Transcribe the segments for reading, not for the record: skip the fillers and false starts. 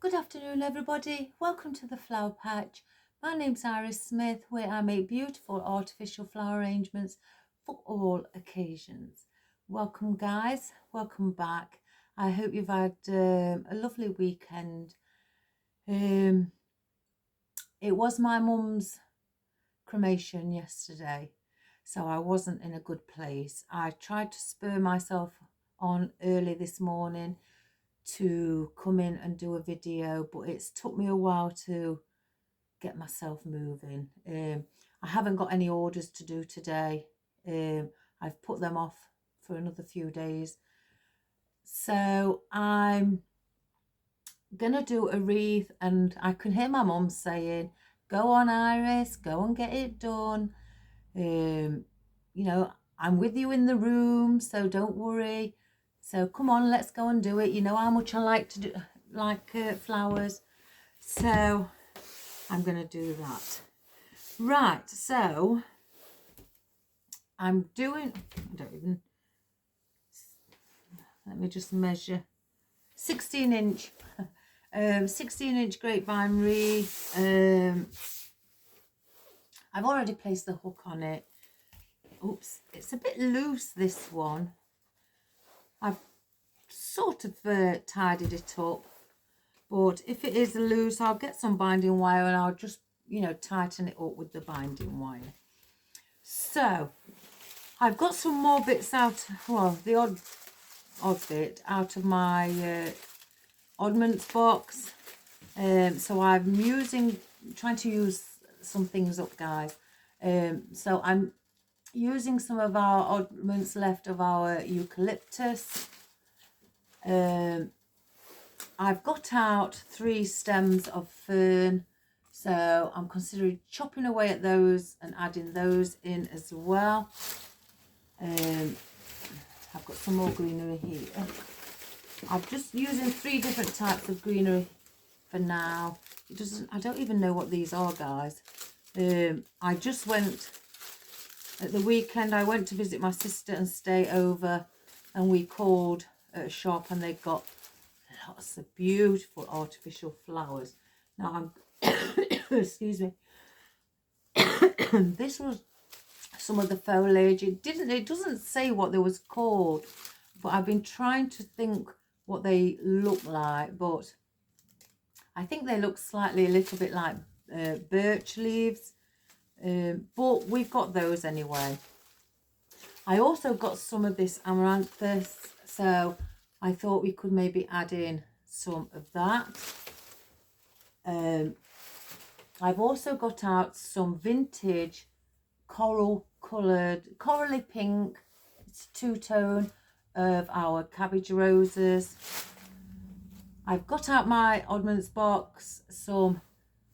Good afternoon, everybody. Welcome to the Flower Patch. My name's Iris Smith, where I make beautiful artificial flower arrangements for all occasions. Welcome, guys. Welcome back. I hope you've had a lovely weekend. It was my mum's cremation yesterday, so I wasn't in a good place. I tried to spur myself on early this morning to come in and do a video, but it's took me a while to get myself moving. I haven't got any orders to do today. I've put them off for another few days, so I'm gonna do a wreath, and I can hear my mum saying, go on, Iris, go and get it done. You know, I'm with you in the room, so don't worry. So come on, let's go and do it. You know how much I like to do flowers. So I'm going to do that. Right, so I'm doing, let me just measure. 16-inch, 16-inch grapevine wreath. I've already placed the hook on it. Oops, it's a bit loose, this one. I've sort of tidied it up, but if it is loose, I'll get some binding wire and I'll just, you know, tighten it up with the binding wire. So I've got some more bits out, well, the odd bit out of my oddments box. So I'm trying to use some things up, guys. So I'm using some of our oddments left of our eucalyptus. I've got out 3 stems of fern, so I'm considering chopping away at those and adding those in as well. I've got some more greenery here. I'm just using 3 different types of greenery for now. I don't even know what these are, guys. I just went at the weekend, I went to visit my sister and stay over, and we called at a shop and they got lots of beautiful artificial flowers. Now I'm excuse me. This was some of the foliage. It doesn't say what they was called, but I've been trying to think what they look like, but I think they look a little bit like birch leaves. But we've got those anyway. I also got some of this amaranthus, so I thought we could maybe add in some of that. I've also got out some vintage corally pink. It's 2-tone of our cabbage roses. I've got out my oddments box some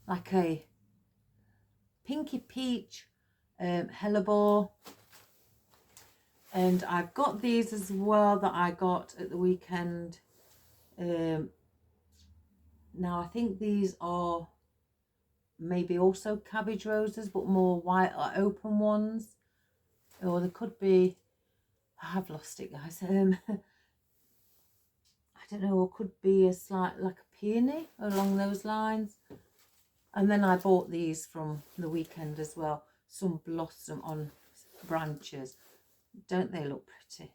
like a pinky peach hellebore, and I've got these as well that I got at the weekend. Now I think these are maybe also cabbage roses, but more white or open ones, or they could be, I've lost it, guys. I don't know, it could be a slight like a peony along those lines. And then I bought these from the weekend as well, some blossom on branches. Don't they look pretty?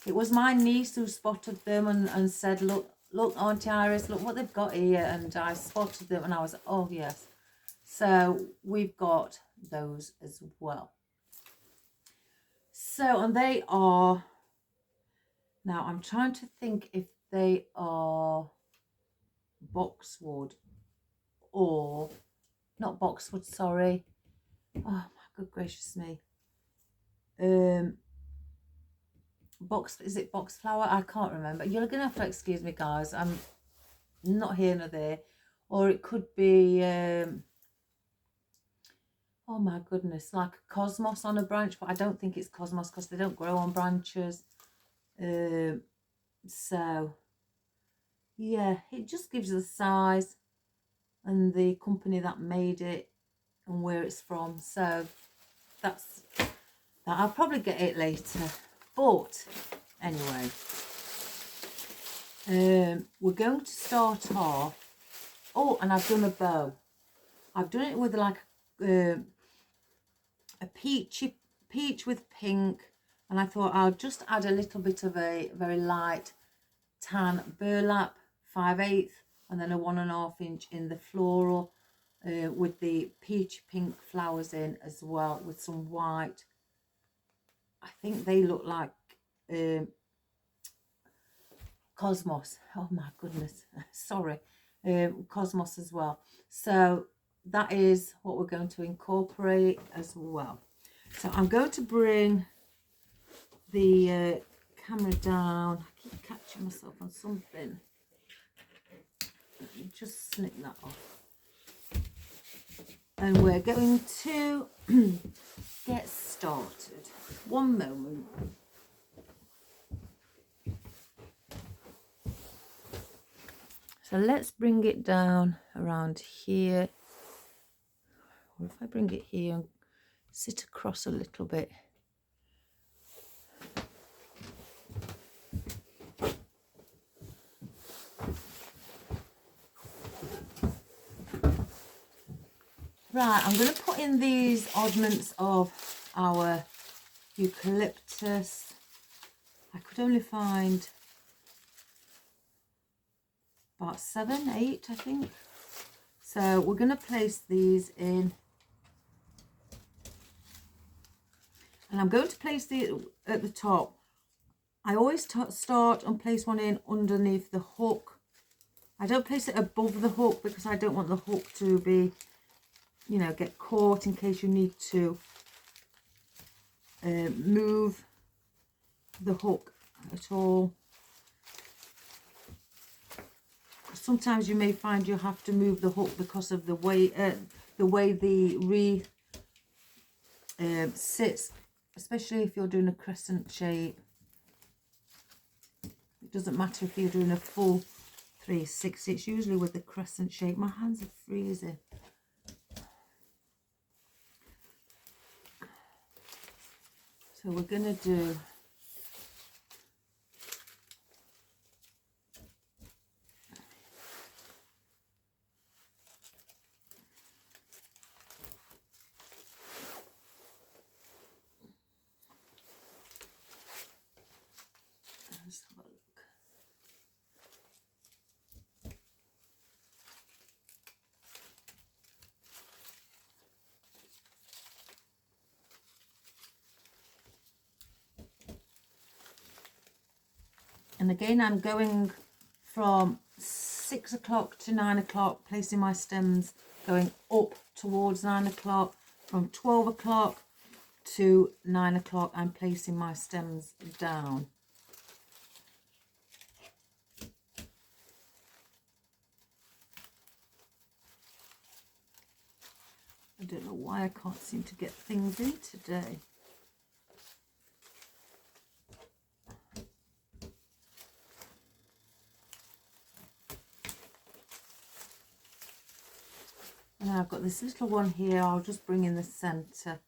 It was my niece who spotted them and said, look, Auntie Iris, look what they've got here. And I spotted them and I was, oh yes. So we've got those as well. So, and they are, now I'm trying to think if they are boxwood or not boxwood, sorry. Oh my good gracious me. Is it box flower? I can't remember. You're gonna have to excuse me, guys. I'm not here nor there. Or it could be oh my goodness, like a cosmos on a branch, but I don't think it's cosmos because they don't grow on branches. So yeah, it just gives you the size and the company that made it and where it's from. So that's that. I'll probably get it later, but anyway, we're going to start off Oh, and I've done a bow. I've done it with like a peach with pink, and I thought I'll just add a little bit of a very light tan burlap 5/8, and then a 1.5 inch in the floral with the peach pink flowers in as well, with some white. I think they look like cosmos. Oh my goodness, sorry, cosmos as well. So that is what we're going to incorporate as well. So I'm going to bring the camera down. I keep catching myself on something. Let me just snip that off. And we're going to get started. One moment. So let's bring it down around here. Or if I bring it here and sit across a little bit. Right, I'm going to put in these oddments of our eucalyptus. I could only find about 7, 8, I think. So we're going to place these in. And I'm going to place these at the top. I always start and place one in underneath the hook. I don't place it above the hook because I don't want the hook to be, you know, get caught in case you need to move the hook at all. Sometimes you may find you have to move the hook because of the way the wreath sits, especially if you're doing a crescent shape. It doesn't matter if you're doing a full 360, it's usually with the crescent shape. My hands are freezing. So we're going to do let's have a look. And again, I'm going from 6 o'clock to 9 o'clock, placing my stems going up towards 9 o'clock. From 12 o'clock to 9 o'clock, I'm placing my stems down. I don't know why I can't seem to get things in today. And I've got this little one here. I'll just bring in the centre.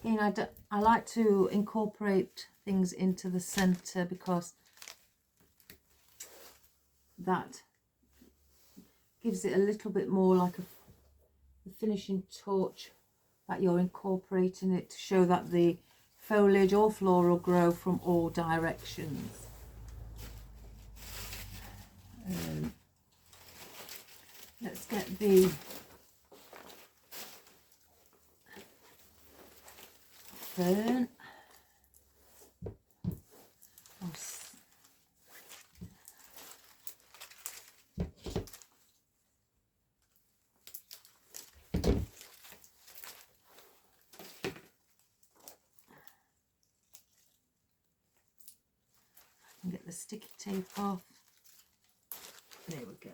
Again, I like to incorporate things into the centre because that gives it a little bit more like a finishing touch, that you're incorporating it to show that the foliage or floral grow from all directions. Let's get the fern. Get the sticky tape off. There we go.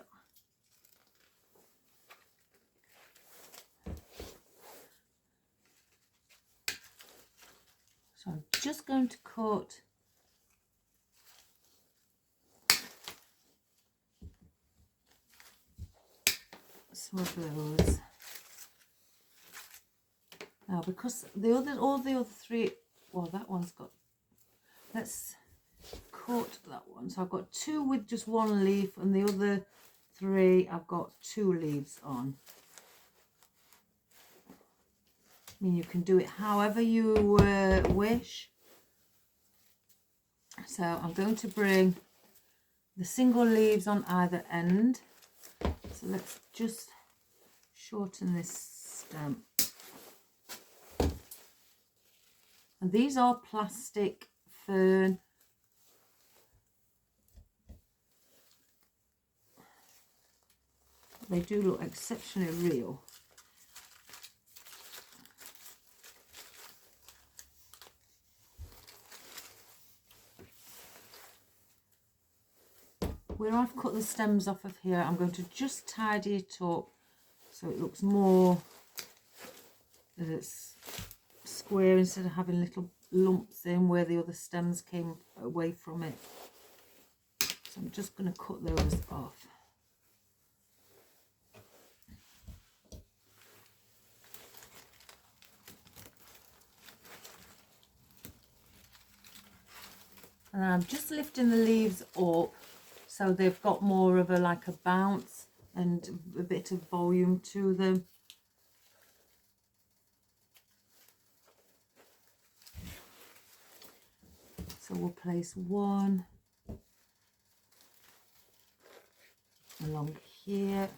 So I'm just going to cut some of those. Now, because all the other three, well, that one's got, let's cut that one. So I've got 2 with just 1 leaf, and the other 3 I've got 2 leaves on. I mean, you can do it however you wish. So I'm going to bring the single leaves on either end. So let's just shorten this stem. And these are plastic fern. They do look exceptionally real. Where I've cut the stems off of here, I'm going to just tidy it up so it looks more that it's square instead of having little lumps in where the other stems came away from it. So I'm just going to cut those off. And I'm just lifting the leaves up so they've got more of a like a bounce and a bit of volume to them. So we'll place one along here.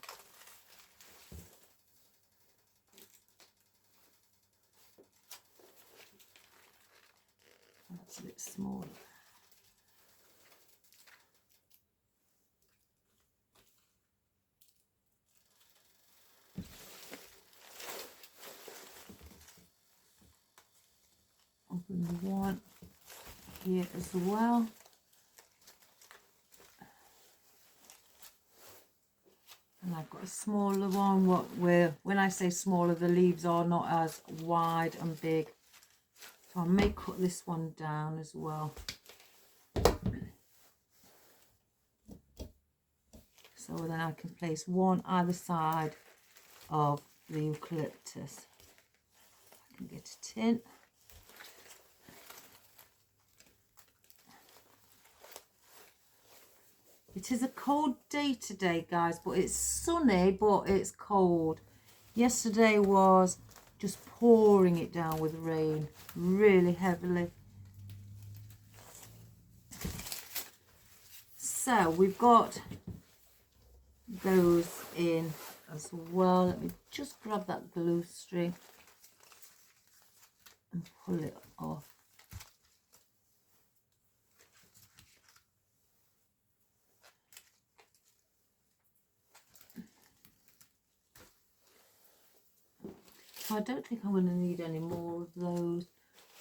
That's a bit smaller. Open the one here as well. And I've got a smaller one, where when I say smaller, the leaves are not as wide and big. So I may cut this one down as well. So then I can place one either side of the eucalyptus. I can get it in. It is a cold day today, guys, but it's sunny, but it's cold. Yesterday was just pouring it down with rain, really heavily. So we've got those in as well. Let me just grab that glue string and pull it off. I don't think I'm going to need any more of those.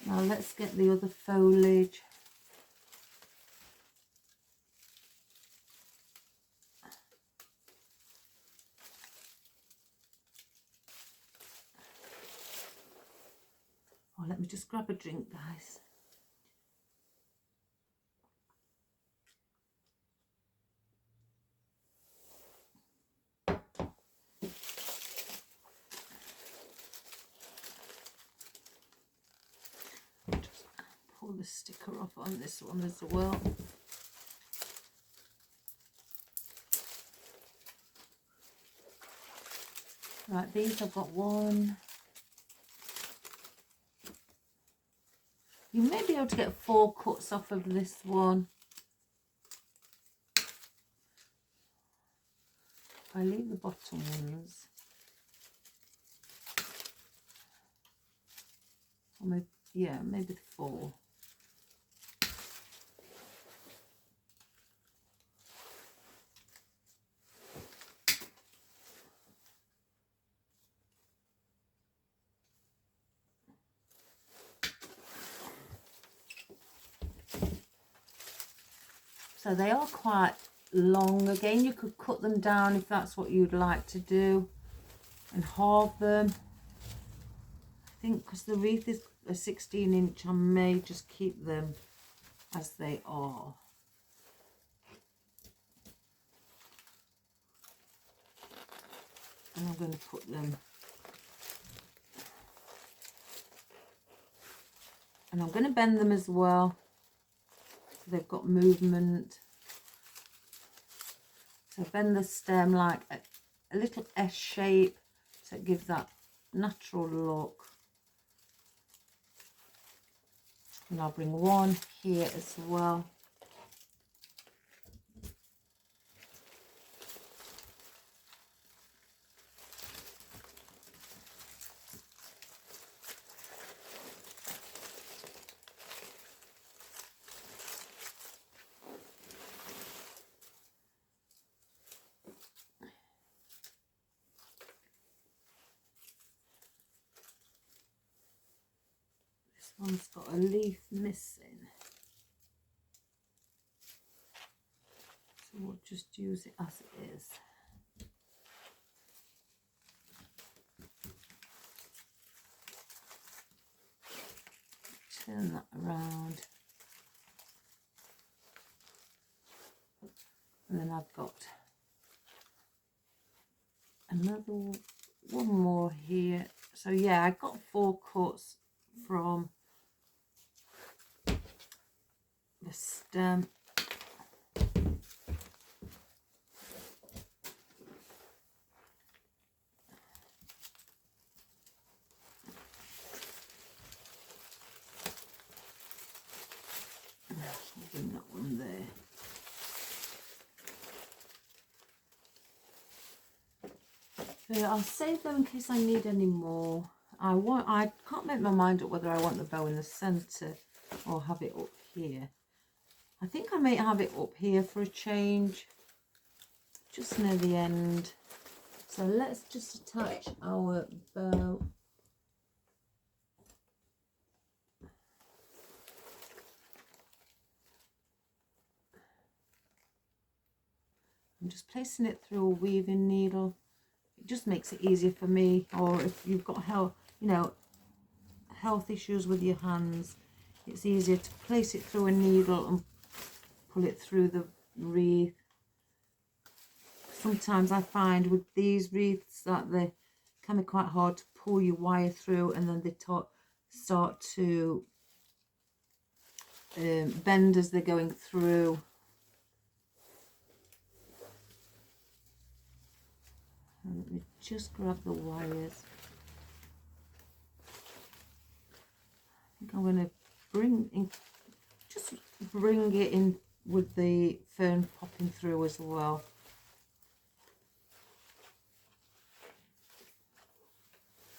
Now let's get the other foliage. Oh, let me just grab a drink, guys. Just pull the sticker off on this one as well. Right, these I've got one. You may be able to get 4 cuts off of this one. I leave the bottom ones. Or maybe, yeah, maybe 4. So they are quite long. Again, you could cut them down if that's what you'd like to do and halve them. I think because the wreath is a 16-inch, I may just keep them as they are. And I'm going to put them, and I'm going to bend them as well. They've got movement. So bend the stem like a little S shape, so it gives that natural look. And I'll bring one here as well. This one's got a leaf missing, so we'll just use it as it is. Turn that around, and then I've got another one more here. So yeah, I got 4 cuts from the stem. I'll bring that one there. So I'll save them in case I need any more. I can't make my mind up whether I want the bow in the centre or have it up here. I think I may have it up here for a change, just near the end. So let's just attach our bow. I'm just placing it through a weaving needle. It just makes it easier for me, or if you've got health issues with your hands, it's easier to place it through a needle and pull it through the wreath. Sometimes I find with these wreaths that they can be quite hard to pull your wire through, and then they start to bend as they're going through. And let me just grab the wires. I think I'm going to bring it in with the fern popping through as well.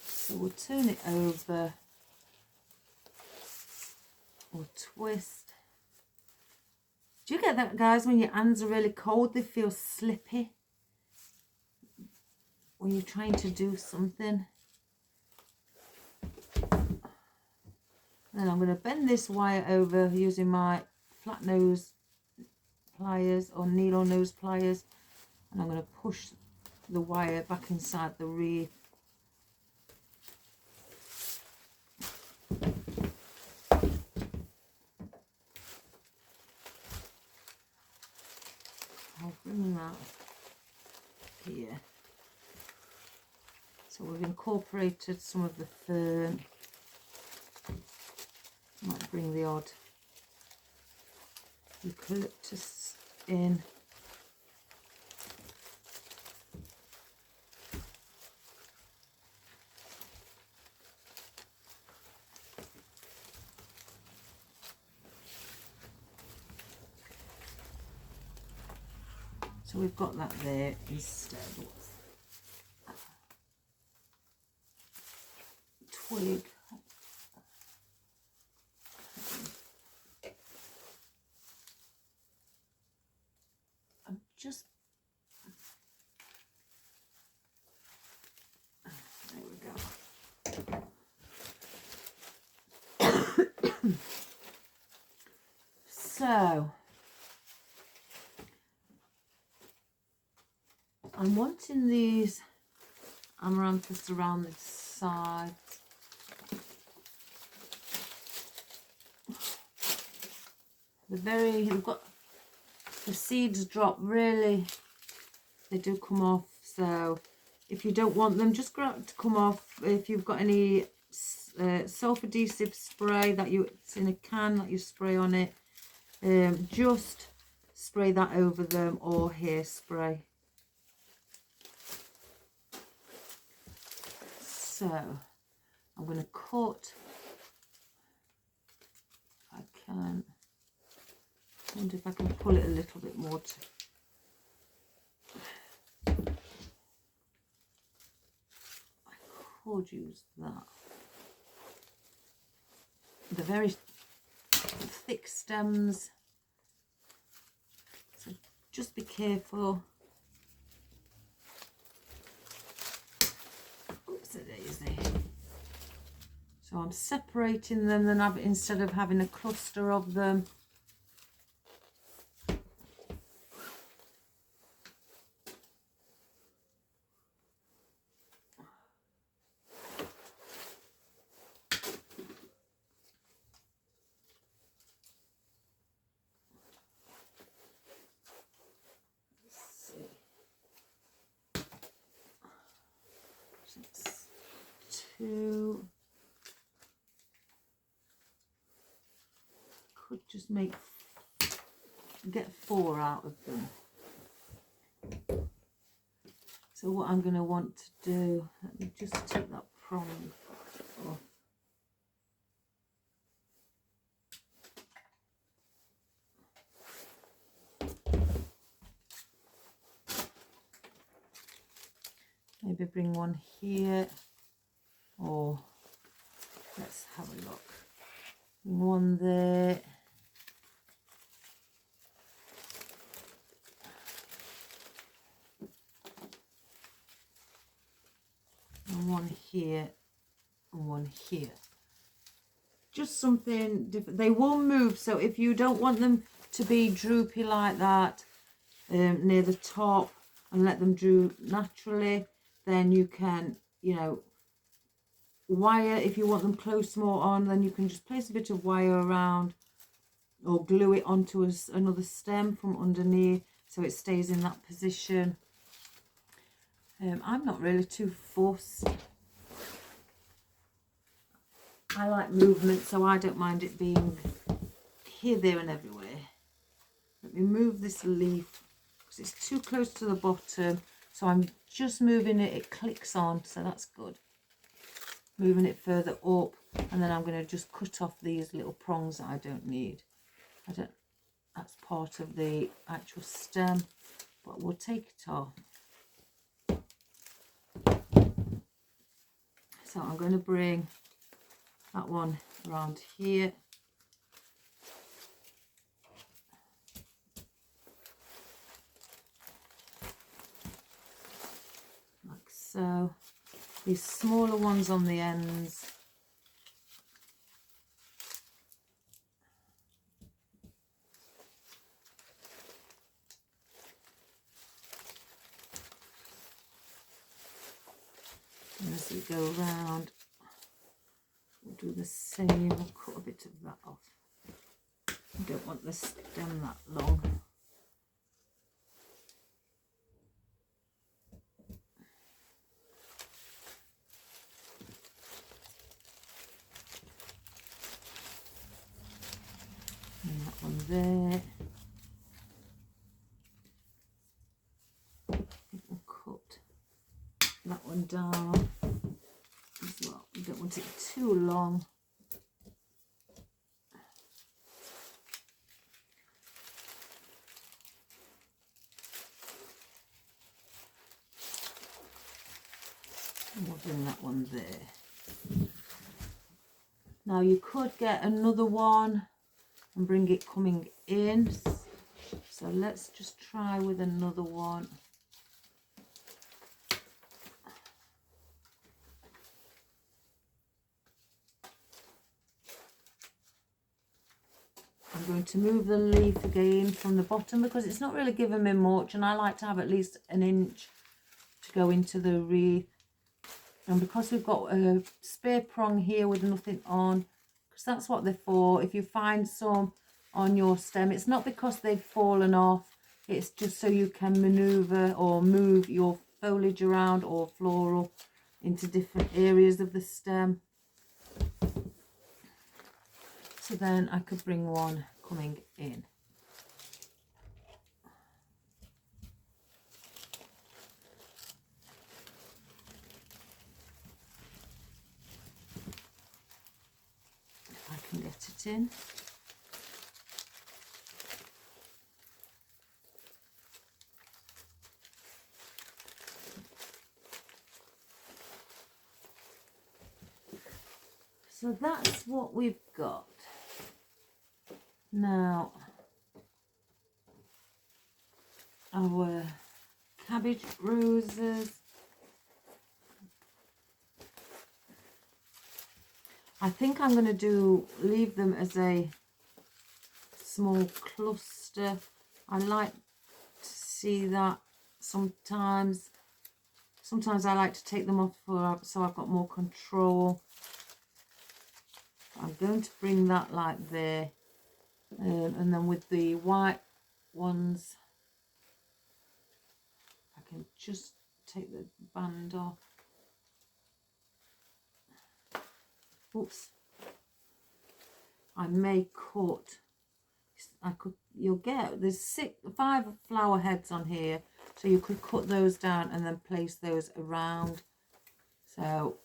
So we'll turn it over or twist. Do you get that, guys, when your hands are really cold, they feel slippy when you're trying to do something? Then I'm going to bend this wire over using my flat nose pliers or needle nose pliers, and I'm going to push the wire back inside the wreath. I'll bring that here. So we've incorporated some of the fern. Might bring the odd eucalyptus in. So we've got that there instead. Twig. I'm just, there we go. So I'm wanting these amaranthus around the sides. We've got the seeds drop, really, they do come off. So if you don't want them, just grab it to come off. If you've got any self-adhesive spray it's in a can that you spray on it, just spray that over them or hairspray. So I'm going to cut, if I can, I wonder if I can pull it a little bit more I could use that. The very thick stems, so just be careful. Oops, a daisy. So I'm separating them, then instead of having a cluster of them. Two, could just get 4 out of them. So what I'm going to want to do, let me just take that prong off. Maybe bring one here, or let's have a look. One there. And one here, and one here. Just something different. They will move, so if you don't want them to be droopy like that near the top and let them droop naturally, then you can, you know, wire. If you want them close more on, then you can just place a bit of wire around or glue it onto another stem from underneath so it stays in that position. I'm not really too fussed. I like movement, so I don't mind it being here, there and everywhere. Let me move this leaf because it's too close to the bottom, so I'm just moving it. It clicks on, so that's good. Moving it further up, and then I'm going to just cut off these little prongs that I don't need. That's part of the actual stem, but we'll take it off. So I'm going to bring that one around here. Like so. These smaller ones on the ends. And as we go around, we'll do the same. I'll cut a bit of that off. I don't want the stem that long. And that one there. We'll cut that one down as well. We don't want it too long. And we'll bring that one there. Now you could get another one and bring it coming in. So let's just try with another one. I'm going to move the leaf again from the bottom because it's not really giving me much, and I like to have at least an inch to go into the wreath. And because we've got a spare prong here with nothing on, because that's what they're for. If you find some on your stem, it's not because they've fallen off, it's just so you can maneuver or move your foliage around or floral into different areas of the stem. So then I could bring one coming in. exciting. So that's what we've got. Now, our cabbage roses. I think I'm going to leave them as a small cluster. I like to see that sometimes. Sometimes I like to take them off so I've got more control. I'm going to bring that like there. And then with the white ones, I can just take the band off. Oops. I may cut. You'll get, there's 5 flower heads on here, so you could cut those down and then place those around. So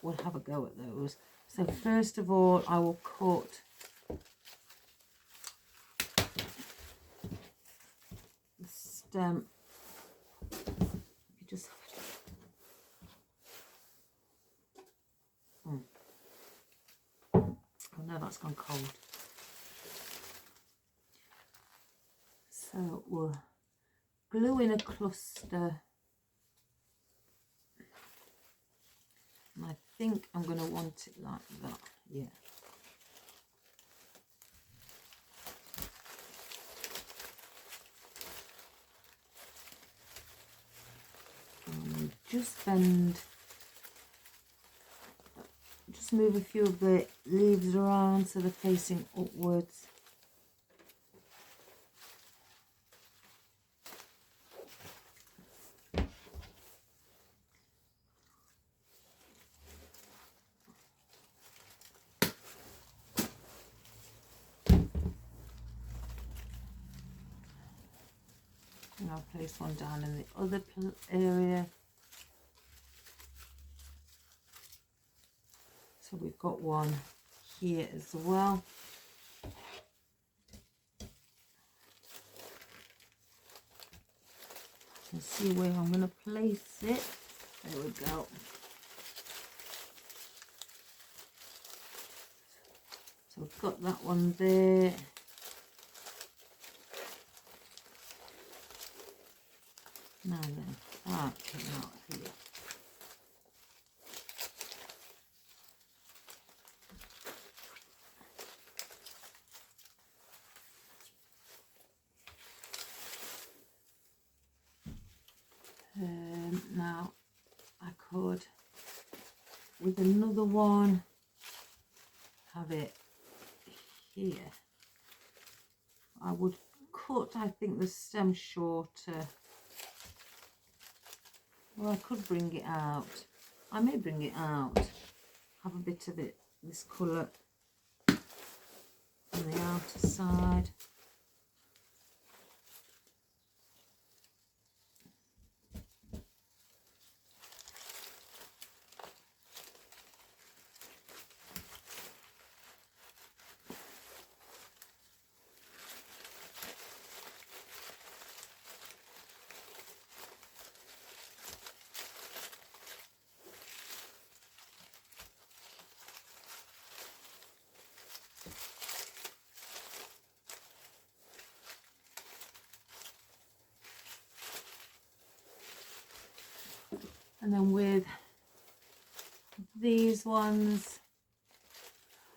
we'll have a go at those. So first of all, I will cut the stem. You just oh no, that's gone cold. So we'll glue in a cluster. And I think I'm going to want it like that, yeah. And just bend, just move a few of the leaves around so they're facing upwards. And I'll place one down in the other area. So we've got one here as well. And see where I'm going to place it. There we go. So we've got that one there. Now then, that came out here. Now I could, with another one, have it here. I would cut, I think, the stem shorter. Well, I could bring it out. I may bring it out. Have a bit of it, this colour, on the outer side. And then with these ones,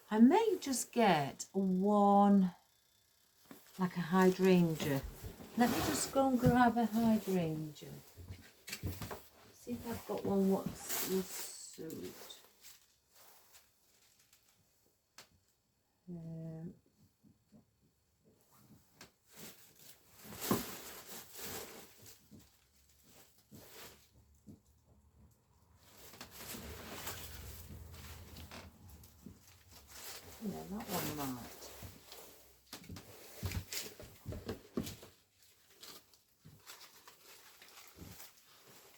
I may just get one, like a hydrangea. Let me just go and grab a hydrangea. See if I've got one what will suit. Yeah, that one might.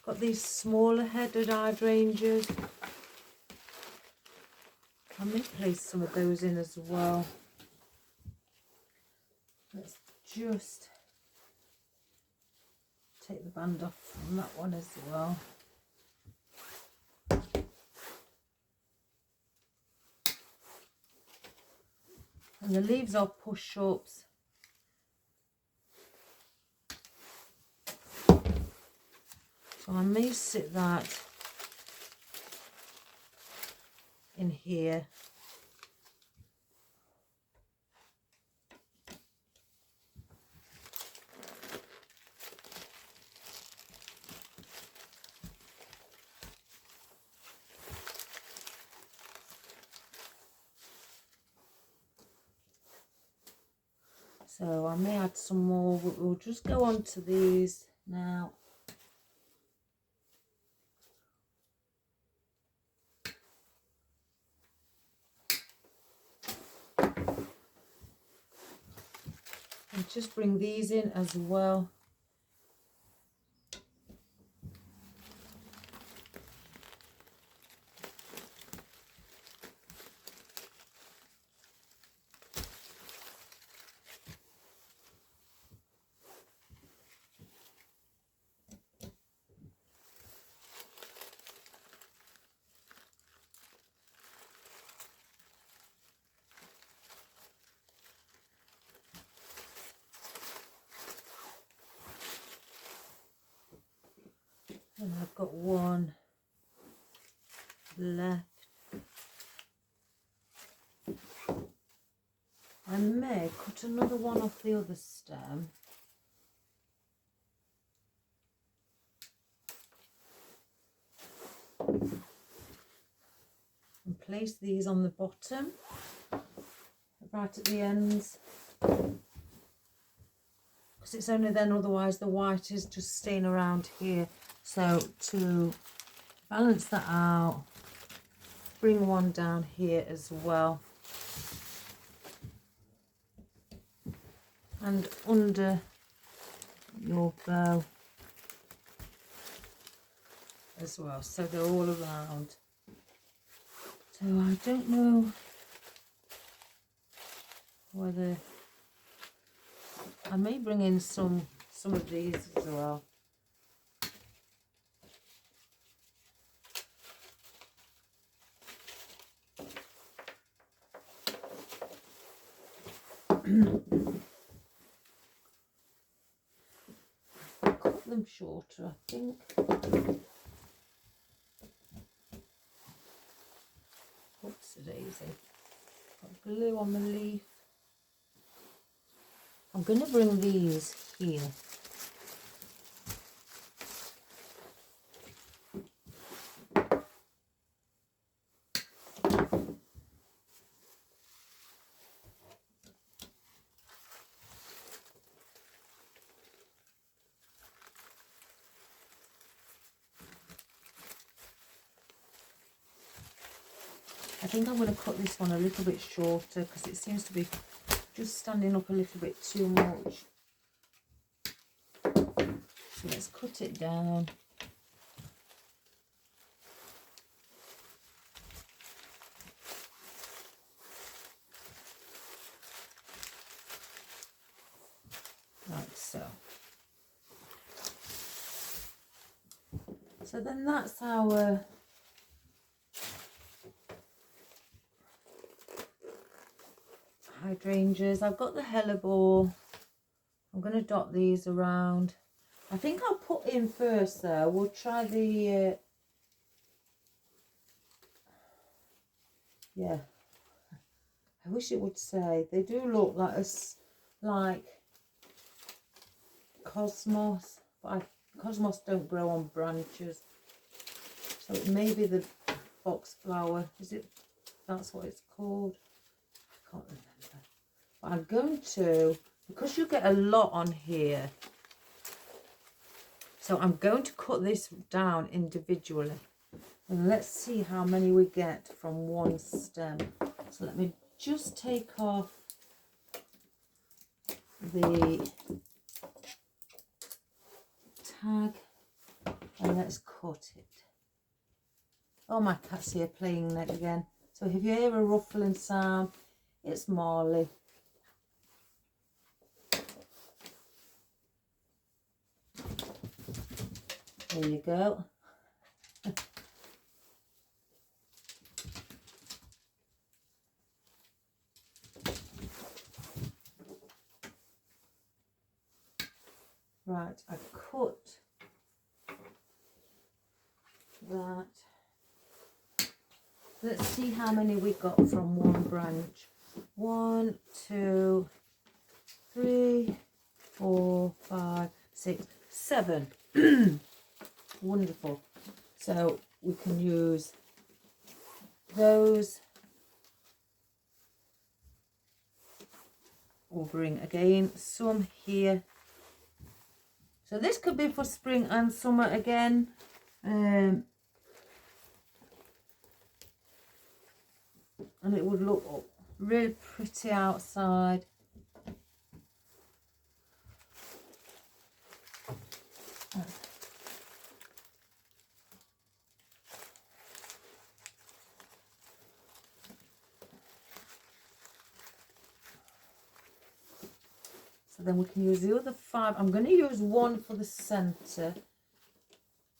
Got these smaller headed hydrangeas. I may place some of those in as well. Let's just take the band off from that one as well. And the leaves are push-ups. So I may sit that in here. So I may add some more, but we'll just go on to these now. And just bring these in as well. And I've got one left. I may cut another one off the other stem. And place these on the bottom, right at the ends. Because it's only then, otherwise the white is just staying around here. So to balance that out, bring one down here as well. And under your bow as well. So they're all around. So I don't know whether I may bring in some of these as well. Cut them shorter, I think. Oops, a daisy. Got glue on the leaf. I'm going to bring these here. I think I'm going to cut this one a little bit shorter because it seems to be just standing up a little bit too much. So let's cut it down. Like so. So then that's our hydrangeas. I've got the hellebore. I'm going to dot these around. I think I'll put in first though. We'll try the yeah. I wish it would say. They do look like cosmos, but cosmos don't grow on branches. So it may be the foxflower. Is it? That's what it's called. I can't remember. But I'm going to, because you get a lot on here, so I'm going to cut this down individually. And let's see how many we get from one stem. So let me just take off the tag and let's cut it. Oh, my cat's here playing that again. So So if you hear a ruffling sound, it's Marley. There you go. Right, I cut that. Let's see how many we got from one branch. 1, 2, 3, 4, 5, 6, 7. Wonderful. So we can use those. We'll bring again some here. So this could be for spring and summer again. And it would look really pretty outside. So then we can use the other 5. I'm going to use 1 for the centre.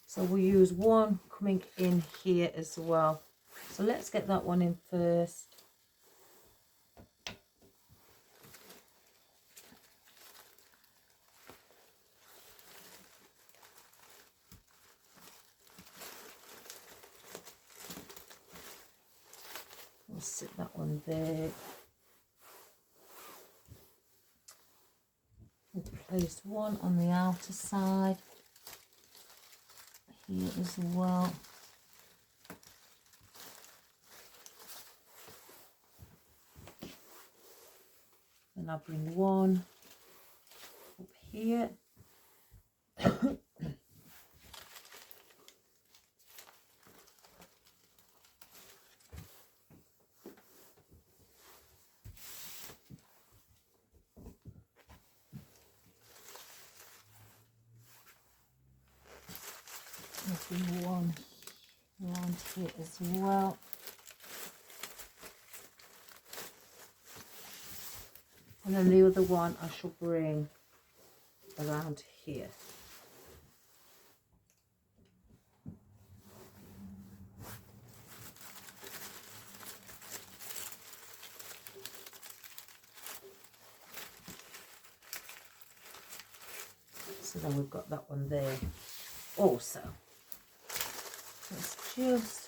So we'll use 1 coming in here as well. So let's get that one in first. We'll sit that one there. We'll place 1 on the outer side here as well. Then I'll bring 1 up here. Bring 1 around here as well. And then the other one I shall bring around here. So then we've got that one there also. Let's just,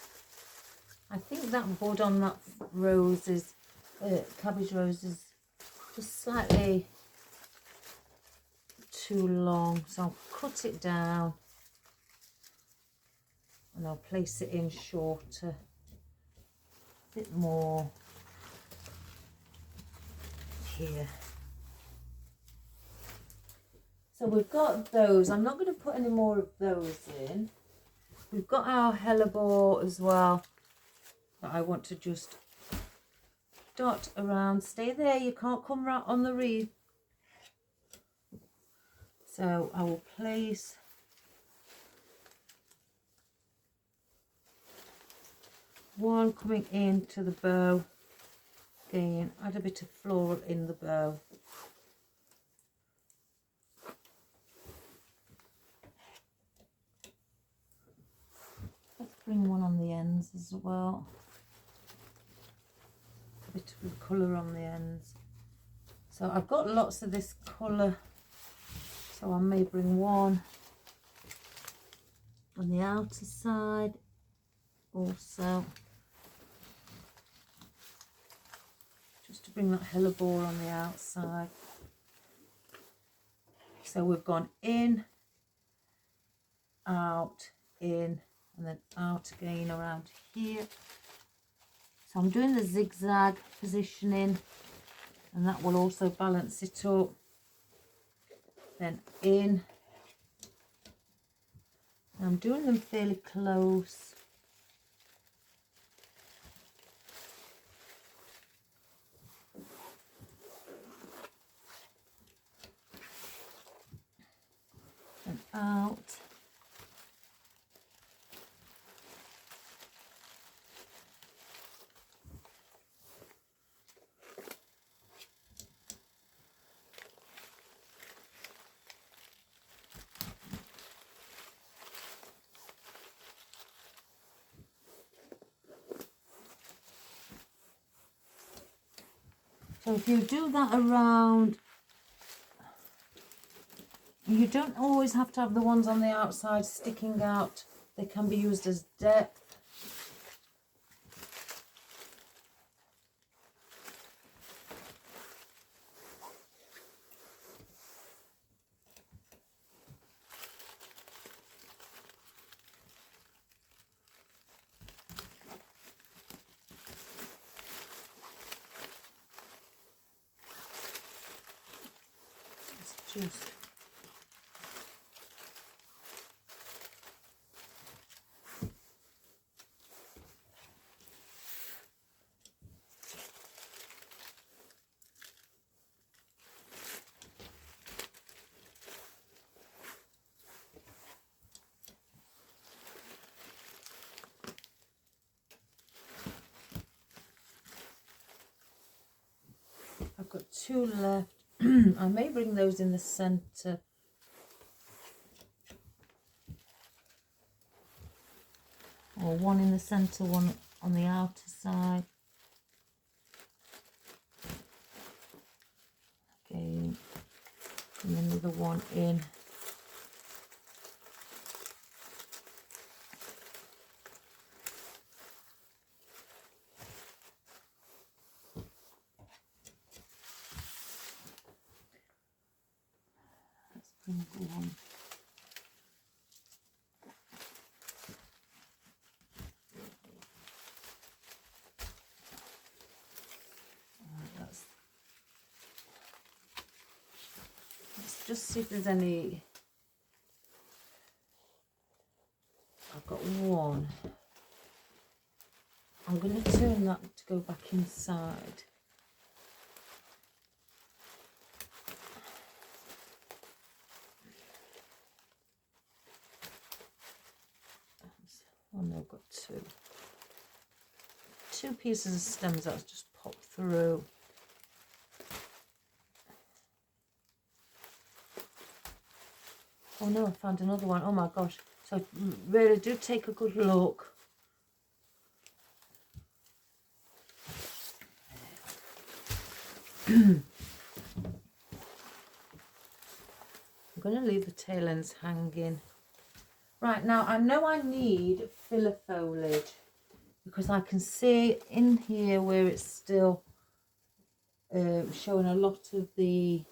I think that bud on that rose is, cabbage rose is just slightly too long. So I'll cut it down and I'll place it in shorter, a bit more here. So we've got those. I'm not going to put any more of those in. We've got our hellebore as well that I want to just dot around. Stay there, you can't come right on the wreath. So I will place one coming into the bow. Again, add a bit of floral in the bow. Let's bring one on the ends as well. A bit of colour on the ends. So I've got lots of this colour, so I may bring one on the outer side also, just to bring that hellebore on the outside. So we've gone in, out, in, and then out again around here. So I'm doing the zigzag positioning, and that will also balance it up. Then in, and I'm doing them fairly close. And out. So if you do that around, you don't always have to have the ones on the outside sticking out. They can be used as depth. Just I've got 2 left. I may bring those in the centre. Or one in the centre, one on the outer side. Okay, and another one in. Let's bring one. Let's just see if there's any. I've got one. I'm going to turn that to go back inside. Oh no, I've got 2. 2 pieces of stems that's just popped through. Oh no, I found another one. Oh my gosh. So really do take a good look. I'm going to leave the tail ends hanging. Right, now I know I need filler foliage because I can see in here where it's still showing a lot of the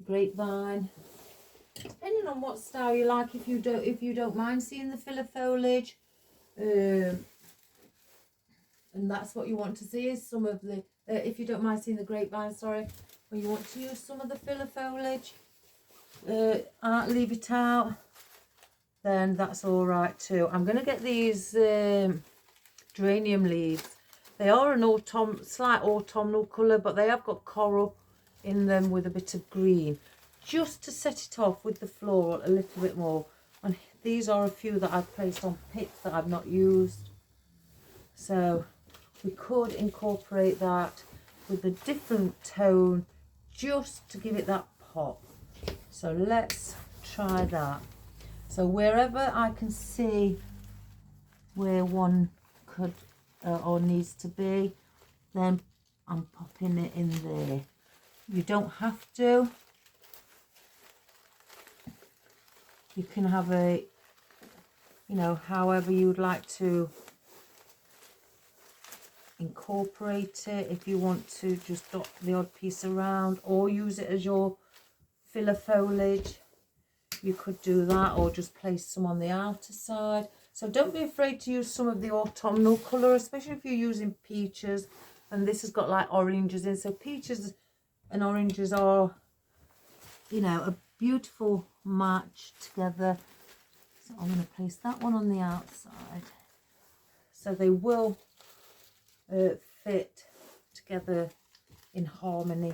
grapevine. Depending on what style you like, if you don't mind seeing the filler foliage, and that's what you want to see is some of the if you don't mind seeing the grapevine, sorry, or you want to use some of the filler foliage, leave it out, then that's all right too. I'm going to get these geranium leaves. They are an slight autumnal colour, but they have got coral in them with a bit of green, just to set it off with the floral a little bit more. And these are a few that I've placed on pits that I've not used, so we could incorporate that with a different tone just to give it that pop. So let's try that. So wherever I can see where one could or needs to be, then I'm popping it in there. You don't have to. You can have a, however you'd like to incorporate it. If you want to just dot the odd piece around or use it as your filler foliage, you could do that, or just place some on the outer side. So don't be afraid to use some of the autumnal colour, especially if you're using peaches, and this has got like oranges in. So peaches and oranges are, a beautiful match together. So I'm going to place that one on the outside, so they will fit together in harmony.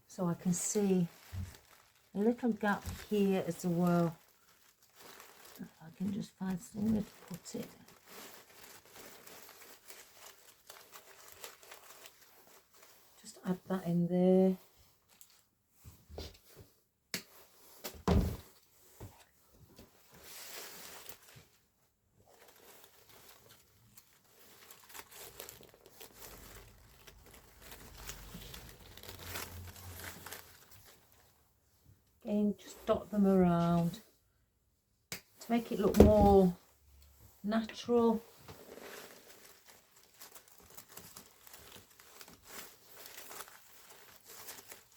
So I can see a little gap here as well. If I can just find somewhere to put it. Just add that in there. Again, just dot them around to make it look more natural.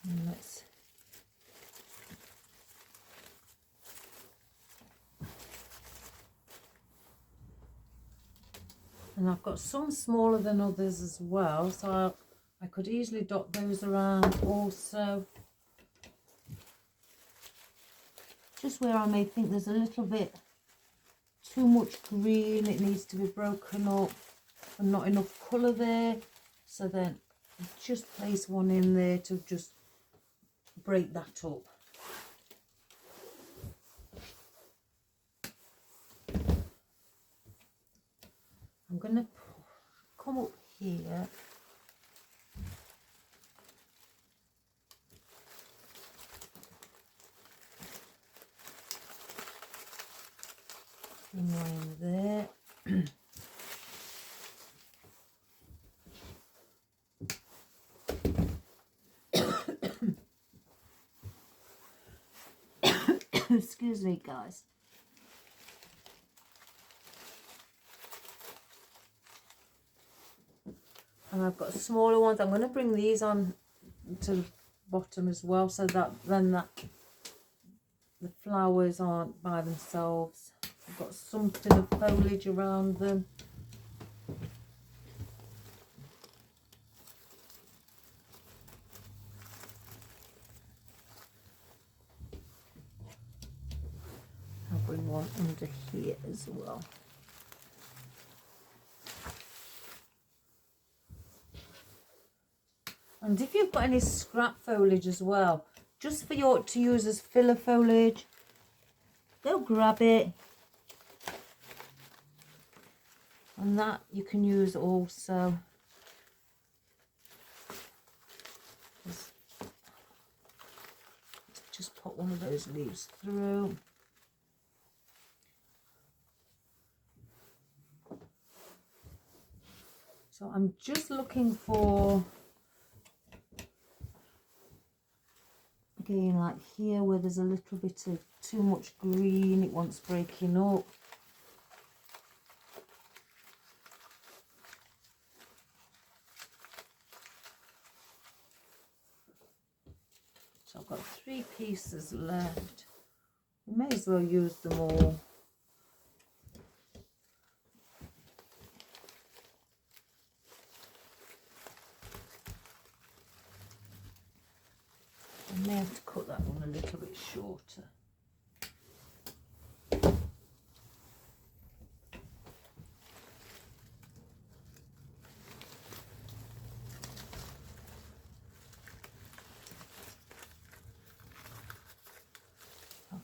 And let's I've got some smaller than others as well, so I could easily dot those around also. Just where I may think there's a little bit too much green, it needs to be broken up and not enough colour there, so then just place one in there to just break that up. I'm going to come up here in line there. Excuse me, guys. And I've got smaller ones. I'm going to bring these on to the bottom as well, so that then the flowers aren't by themselves. I've got something of foliage around them. I'll bring one under here as well. And if you've got any scrap foliage as well, just for you to use as filler foliage, go grab it. And that you can use also. Just put one of those leaves through. So I'm just looking for, again, like here where there's a little bit of too much green, it wants breaking up. So I've got 3 pieces left. We may as well use them all. I may have to cut that one a little bit shorter.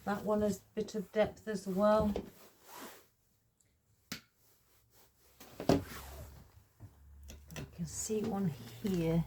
That one has a bit of depth as well. I can see one here.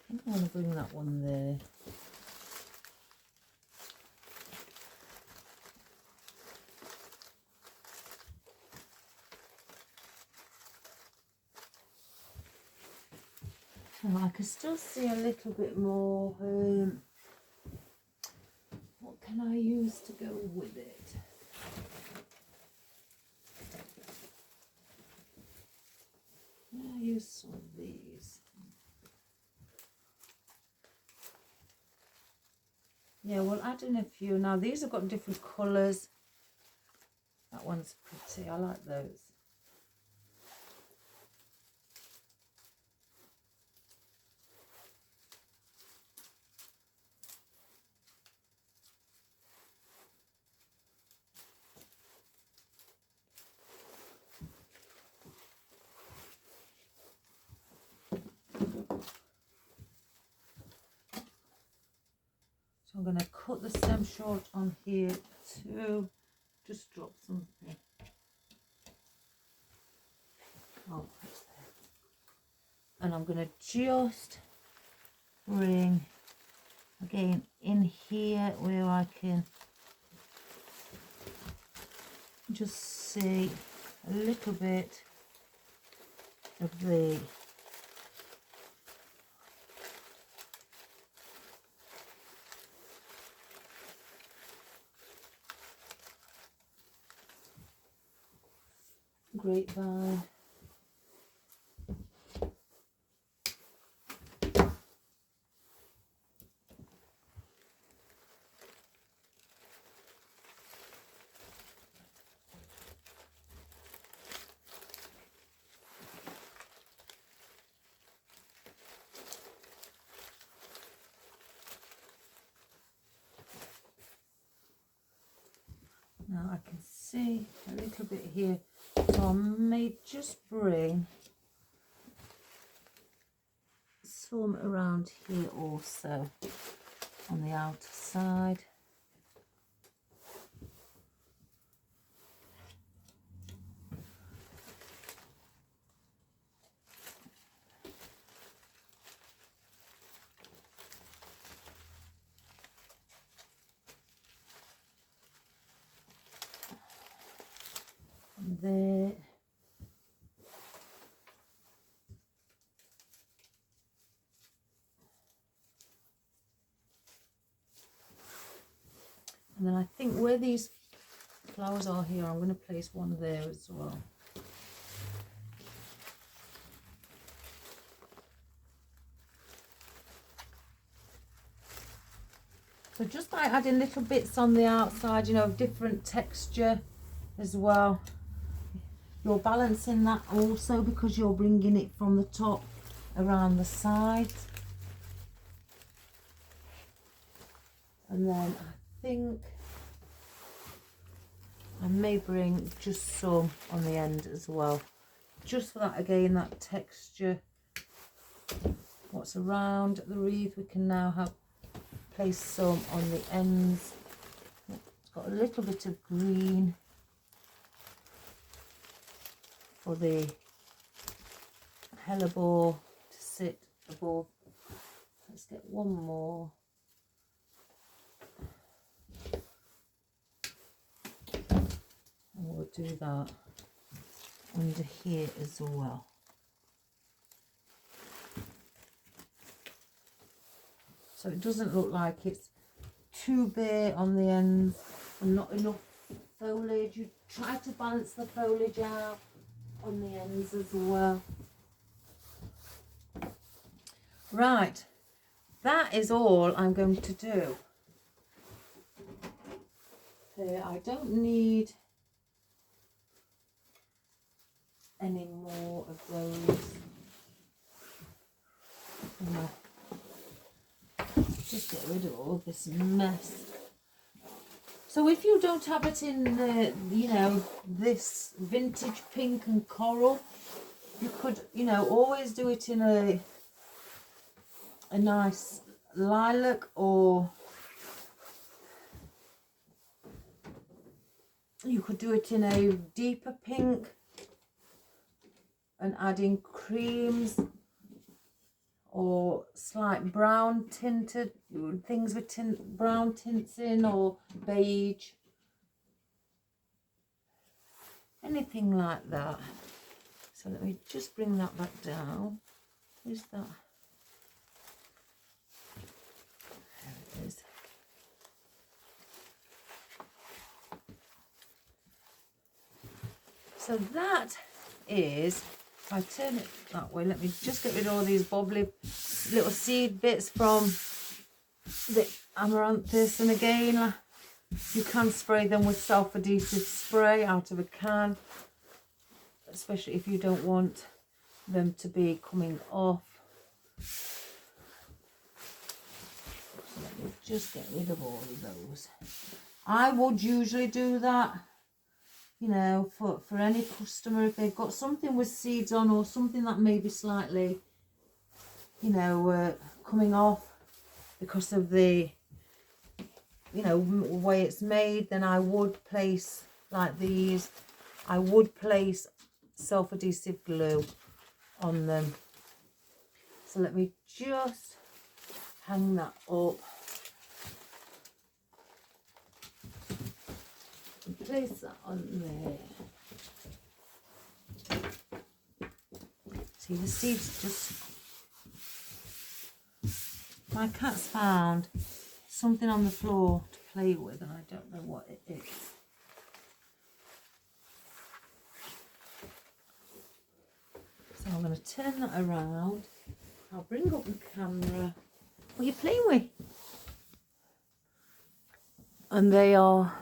I want to bring that one there. So I can still see a little bit more. What can I use to go with it? I'll use some of these. Yeah, we'll add in a few. Now these have got different colours. That one's pretty, I like those. I'm going to cut the stem short on here too. Just drop something. And I'm going to just bring again in here where I can just see a little bit of the grapevine. Now I can see a little bit here, so I may just bring some around here also on the outer side. And there. And then I think where these flowers are here, I'm going to place one there as well. So just by adding little bits on the outside, you know, different texture as well. You're balancing that also because you're bringing it from the top around the sides. And then I think I may bring just some on the end as well. Just for that, again, that texture. What's around the wreath, we can now have place some on the ends. It's got a little bit of green for the hellebore to sit above. Let's get one more. And we'll do that under here as well. So it doesn't look like it's too bare on the ends and not enough foliage. You try to balance the foliage out on the ends as well. Right, that is all I'm going to do. I don't need any more of those. No. Just get rid of all this mess. So if you don't have it in the, you know, this vintage pink and coral, you could, you know, always do it in a nice lilac, or you could do it in a deeper pink and add in creams or slight brown tinted things with brown tints in, or beige, anything like that. So let me just bring that back down. Where's that? There it is. So that is, if I turn it that way, let me just get rid of all these bobbly little seed bits from the amaranthus. And again, you can spray them with self-adhesive spray out of a can, especially if you don't want them to be coming off. So let me just get rid of all of those. I would usually do that, you know, for any customer, if they've got something with seeds on or something that may be slightly, you know, coming off because of the, you know, way it's made, then I would place, like these, I would place self-adhesive glue on them So let me just hang that up and place that on there. See, the seeds just... My cat's found something on the floor to play with and I don't know what it is. So I'm going to turn that around. I'll bring up the camera. What are you playing with? And they are,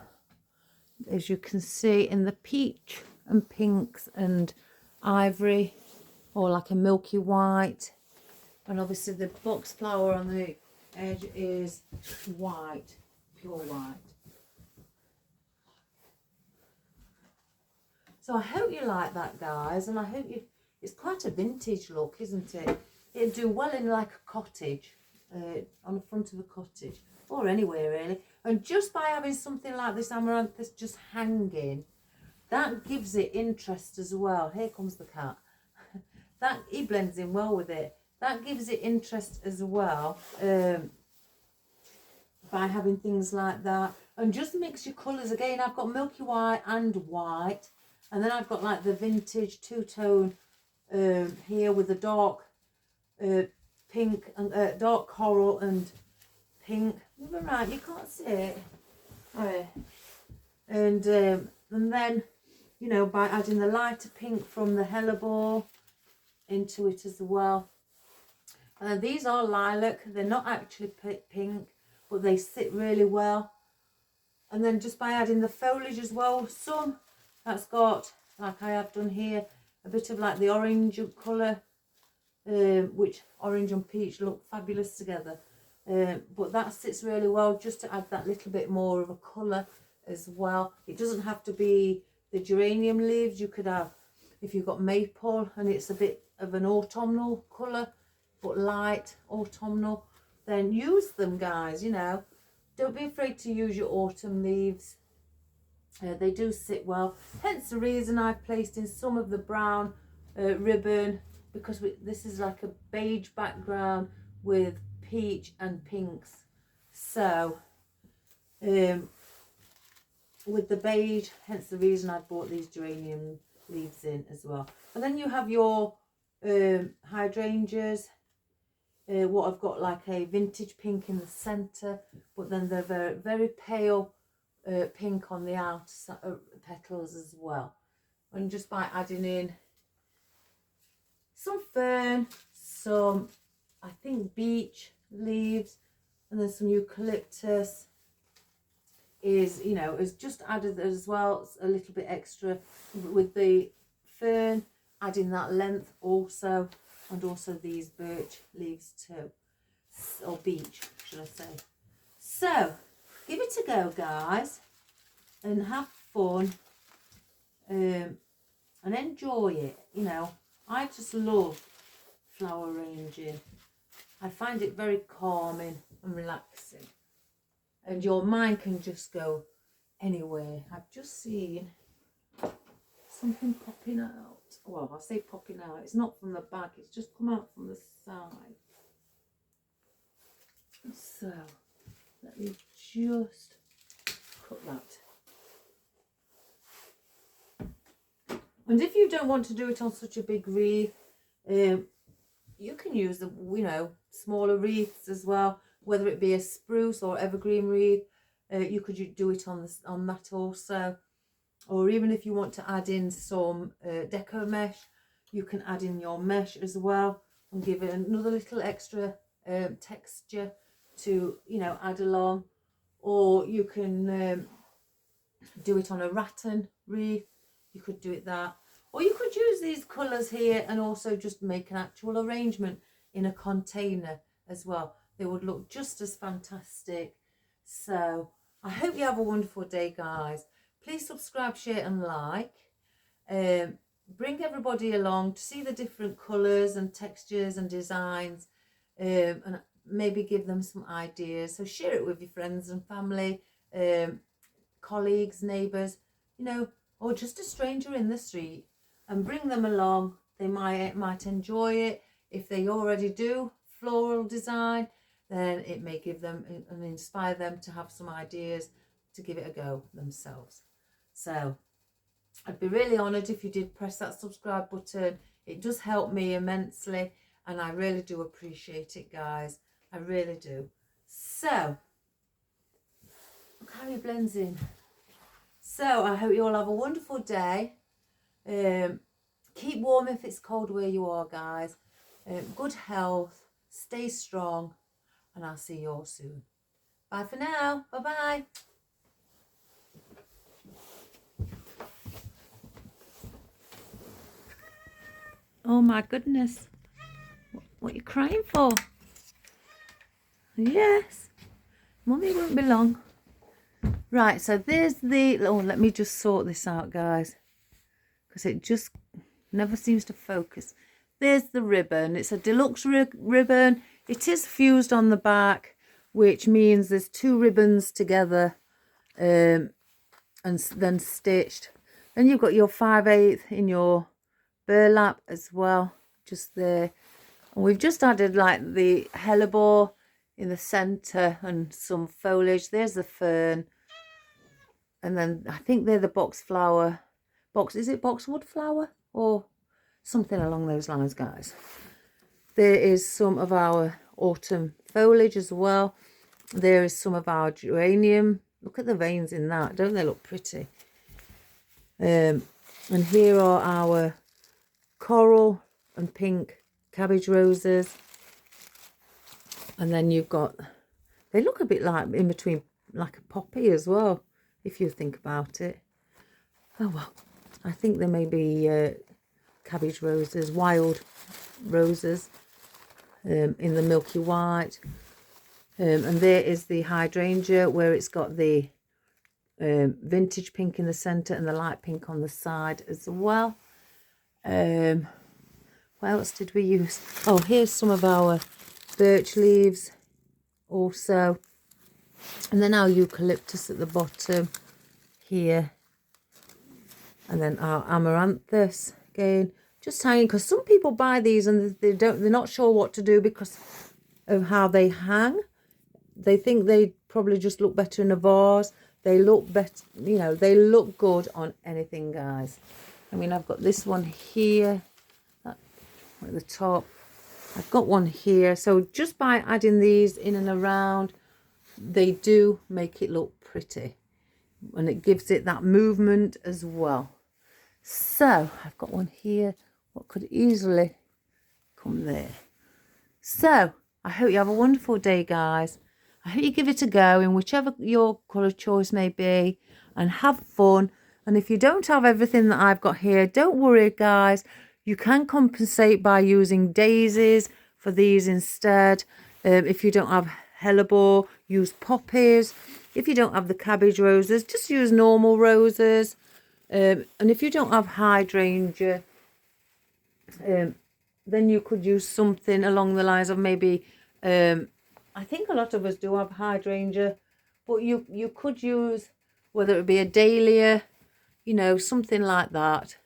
as you can see, in the peach and pinks and ivory, or like a milky white. And obviously the box flower on the edge is white, pure white. So I hope you like that, guys, and I hope you... It's quite a vintage look, isn't it? It'd do well in like a cottage, on the front of a cottage, or anywhere really. And just by having something like this amaranthus just hanging, that gives it interest as well. Here comes the cat. That, he blends in well with it. That gives it interest as well, by having things like that. And just mix your colours. Again, I've got milky white and white, and then I've got like the vintage two-tone here with the dark pink and dark coral and pink. You're right, you can't see it. Oh, and then, you know, by adding the lighter pink from the hellebore into it as well. These are lilac. They're not actually pink, but they sit really well. And then just by adding the foliage as well, some that's got, like I have done here, a bit of like the orange colour, which orange and peach look fabulous together. But that sits really well just to add that little bit more of a colour as well. It doesn't have to be the geranium leaves. You could have, if you've got maple and it's a bit of an autumnal colour, but light autumnal, then use them, guys. You know, don't be afraid to use your autumn leaves. They do sit well, hence the reason I've placed in some of the brown ribbon, because this is like a beige background with peach and pinks. So with the beige, hence the reason I bought these geranium leaves in as well. And then you have your hydrangeas. What I've got like a vintage pink in the centre, but then they're very, very pale pink on the outer petals as well. And just by adding in some fern, some, I think, beech leaves, and then some eucalyptus is, you know, is just added as well, a little bit extra with the fern, adding that length also, and also these birch leaves too, or beech should I say. So give it a go, guys, and have fun and enjoy it. You know, I just love flower arranging. I find it very calming and relaxing, and your mind can just go anywhere. I've just seen something popping out. Well, I say popping out, it's not from the back, it's just come out from the side. So let me just cut that. And if you don't want to do it on such a big wreath, you can use the, you know, smaller wreaths as well, whether it be a spruce or evergreen wreath. You could do it on that also. Or even if you want to add in some deco mesh, you can add in your mesh as well and give it another little extra texture to, you know, add along. Or you can do it on a rattan wreath. You could do it that. Or you could use these colours here and also just make an actual arrangement in a container as well. They would look just as fantastic. So I hope you have a wonderful day, guys. Please subscribe, share and like. Bring everybody along to see the different colours and textures and designs, and maybe give them some ideas. So share it with your friends and family, colleagues, neighbours, you know, or just a stranger in the street, and bring them along. They might enjoy it. if they already do floral design, then it may give them and inspire them to have some ideas to give it a go themselves. So I'd be really honoured if you did press that subscribe button. It does help me immensely, and I really do appreciate it, guys. I really do. So look how it blends in. So I hope you all have a wonderful day. Keep warm if it's cold where you are, guys. Good health, stay strong, and I'll see you all soon. Bye for now. Bye-bye. Oh my goodness. What are you crying for? Yes. Mummy won't be long. Right, so there's the... Oh, let me just sort this out, guys, because it just never seems to focus. There's the ribbon. It's a deluxe ribbon. It is fused on the back, which means there's 2 ribbons together and then stitched. Then you've got your 5/8 in your burlap as well, just there. And we've just added like the hellebore in the centre and some foliage. There's the fern. And then I think they're the box flower. Is it boxwood flower? Or something along those lines, guys. There is some of our autumn foliage as well. There is some of our geranium. Look at the veins in that. Don't they look pretty? And here are our coral and pink cabbage roses. And then you've got, they look a bit like in between, like a poppy as well, if you think about it. Oh well, I think there may be cabbage roses, wild roses in the milky white. And there is the hydrangea, where it's got the vintage pink in the centre and the light pink on the side as well. What else did we use? Oh, here's some of our birch leaves also. And then our eucalyptus at the bottom here. And then our amaranthus again. Just hanging, because some people buy these and they're not sure what to do because of how they hang. They think they probably just look better in a vase. They look better, you know, they look good on anything, guys. I mean, I've got this one here at the top. I've got one here. So just by adding these in and around, they do make it look pretty. And it gives it that movement as well. So I've got one here. What could easily come there. So I hope you have a wonderful day, guys. I hope you give it a go in whichever your colour choice may be, and have fun. And if you don't have everything that I've got here, don't worry, guys. You can compensate by using daisies for these instead. If you don't have hellebore, use poppies. If you don't have the cabbage roses, just use normal roses. And if you don't have hydrangea, then you could use something along the lines of maybe... I think a lot of us do have hydrangea, but you could use, whether it be a dahlia, you know, something like that.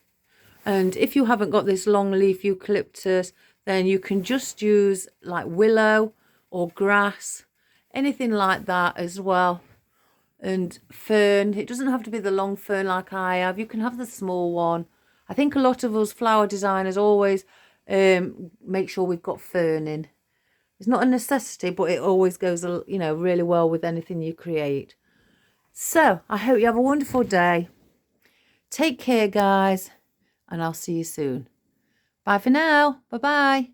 And if you haven't got this long leaf eucalyptus, then you can just use like willow or grass, anything like that as well. And fern, it doesn't have to be the long fern like I have. You can have the small one. I think a lot of us flower designers always make sure we've got fern in. It's not a necessity, but it always goes, you know, really well with anything you create. So I hope you have a wonderful day. Take care, guys, and I'll see you soon. Bye for now. Bye-bye.